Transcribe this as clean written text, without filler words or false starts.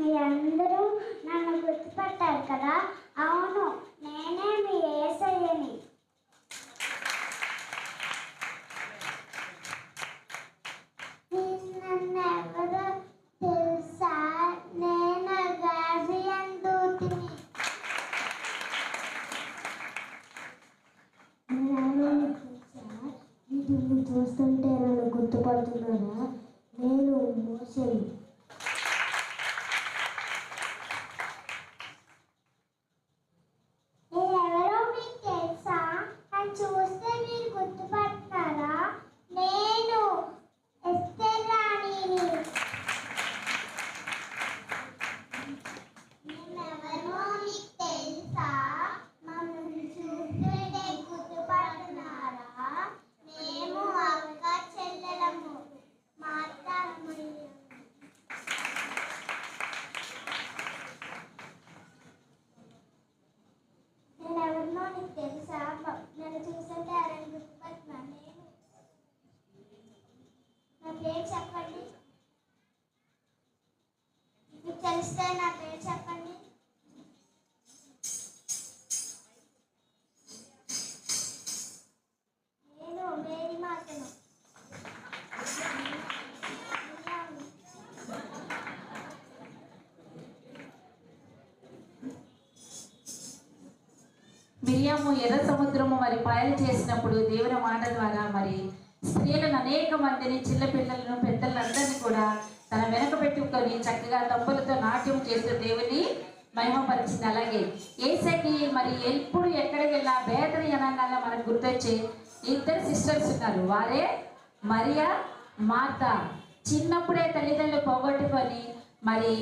మీ అందరూ నన్ను గుర్తుపట్టారు కదా? అవును, నేనే మీ యేసయ్యని. నన్నెవరో తెలుసా? నేను గాబ్రియల్ దూతిని. వీటిని చూస్తుంటే నన్ను గుర్తుపడుతున్నారా? నేను మోషేని. నేనెవరో మీకు తెలుసా? నన్ను చూస్తే మీరు గుర్తుపడతారా? నేను ఎస్తేర్ రాణిని. నేనెవరో మీకు తెలుసా? మమ్మల్ని చూస్తుంటే గుర్తుపడుతున్నారా? మేము అక్క చెల్లెలము, మార్తా మరియ. నేనెవరినో నీకు తెలుసా? నన్ను చూస్తుంటే ఎవరైనా గుర్తుపడుతున్నా? నేను. నా పేరు చెప్పండి. మీకు తెలిస్తే నా పేరు చెప్పండి. నేను మేరీ మాతను. మిరియాము ఎర్ర సముద్రము మరి పాయలు చేసినప్పుడు దేవుని మాట ద్వారా మరి స్త్రీలను అనేక మందిని, చిన్నపిల్లలను, పెద్దలందరినీ కూడా తన వెనక పెట్టుకొని చక్కగా తప్పులతో నాట్యం చేస్తూ దేవుని మహిమపరిచింది. అలాగే యేసకి మరి ఎప్పుడు ఎక్కడికి వెళ్ళా బేతని అనగానే మనకు గుర్తొచ్చే ఇద్దరు సిస్టర్స్ ఉన్నారు. వారే మరియా, మార్తా. చిన్నప్పుడే తల్లిదండ్రులు పోగొట్టుకొని మరి